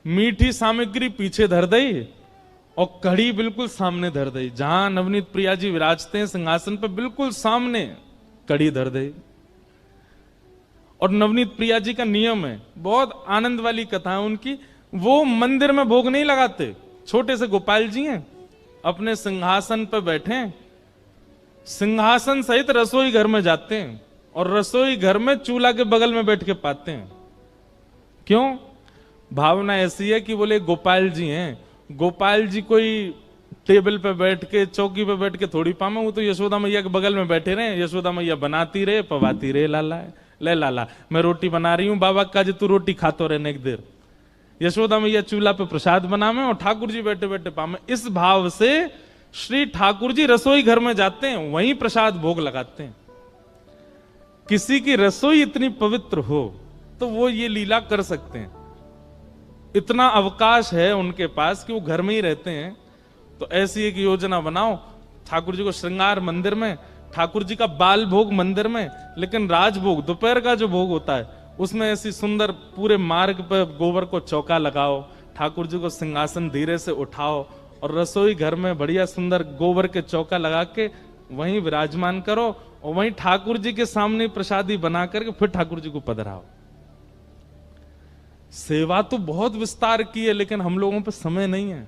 मीठी सामग्री पीछे धर दई और कड़ी बिल्कुल सामने धर दई। जहां नवनीत प्रिया जी विराजते हैं सिंहासन पर, बिल्कुल सामने कड़ी धर दई। और नवनीत प्रिया जी का नियम है, बहुत आनंद वाली कथा है उनकी, वो मंदिर में भोग नहीं लगाते। छोटे से गोपाल जी हैं, अपने सिंहासन पर बैठे, सिंहासन सहित रसोई घर में जाते हैं और रसोई घर में चूल्हा के बगल में बैठ के पाते हैं। क्यों? भावना ऐसी है कि बोले गोपाल जी हैं, गोपाल जी कोई टेबल पे बैठ के, चौकी पे बैठ के थोड़ी पामे, वो तो यशोदा मैया के बगल में बैठे रहे। यशोदा मैया बनाती रहे, पवाती रहे, लाला ले लाला मैं रोटी बना रही हूं, बाबा का जी तू रोटी खातो रहने एक देर। यशोदा मैया चूल्हा पे प्रसाद बनावे और ठाकुर जी बैठे बैठे पामे। इस भाव से श्री ठाकुर जी रसोई घर में जाते हैं, वहीं प्रसाद भोग लगाते हैं। किसी की रसोई इतनी पवित्र हो तो वो ये लीला कर सकते हैं। इतना अवकाश है उनके पास कि वो घर में ही रहते हैं। तो ऐसी एक योजना बनाओ, ठाकुर जी को श्रृंगार मंदिर में, ठाकुर जी का बाल भोग मंदिर में, लेकिन राजभोग दोपहर का जो भोग होता है उसमें ऐसी सुंदर पूरे मार्ग पर गोबर को चौका लगाओ, ठाकुर जी को सिंहासन धीरे से उठाओ और रसोई घर में बढ़िया सुंदर गोबर के चौका लगा के वहीं विराजमान करो और वहीं ठाकुर जी के सामने प्रसादी बना करके फिर ठाकुर जी को पधराओ। सेवा तो बहुत विस्तार की है, लेकिन हम लोगों पे समय नहीं है।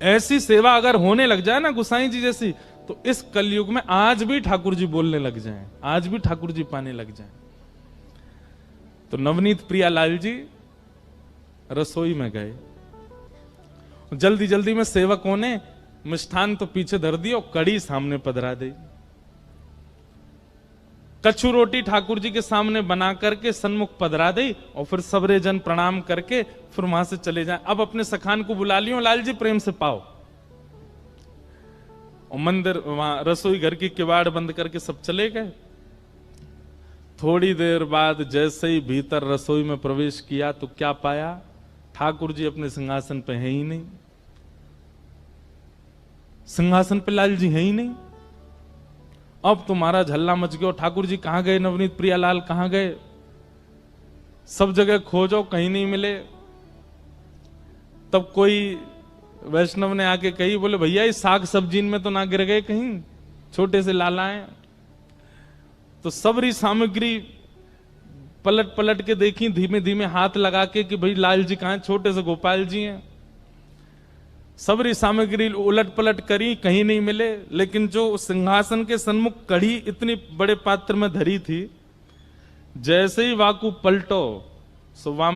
ऐसी सेवा अगर होने लग जाए ना गुसाई जी जैसी, तो इस कलयुग में आज भी ठाकुर जी बोलने लग जाएं, आज भी ठाकुर जी पाने लग जाएं। तो नवनीत प्रिया लाल जी रसोई में गए, जल्दी जल्दी में सेवकों ने मिष्ठान तो पीछे धर दिया और कड़ी सामने पधरा दी। कच्छु रोटी ठाकुर जी के सामने बना करके सन्मुख पधरा दी और फिर सबरे जन प्रणाम करके फिर वहां से चले जाए। अब अपने सखान को बुला लियो, लाल जी प्रेम से पाओ। और मंदिर वहां रसोई घर की किवाड़ बंद करके सब चले गए। थोड़ी देर बाद जैसे ही भीतर रसोई में प्रवेश किया तो क्या पाया? ठाकुर जी अपने सिंहासन पे है ही नहीं, सिंहासन पे लाल जी है ही नहीं। अब तुम्हारा झल्ला मच गया, ठाकुर जी कहां गए, नवनीत प्रिया लाल कहां गए? सब जगह खोजो, कहीं नहीं मिले। तब कोई वैष्णव ने आके कही, बोले भैया इस साग सब्जी में तो ना गिर गए कहीं, छोटे से लाला हैं। तो सबरी सामग्री पलट पलट के देखी, धीमे धीमे हाथ लगा के कि भाई लाल जी कहां? छोटे से गोपाल जी हैं। सबरी सामग्री उलट पलट करी, कहीं नहीं मिले। लेकिन जो सिंहासन के सन्मुख कड़ी इतनी बड़े पात्र में धरी थी, जैसे ही वाकू पलटो सो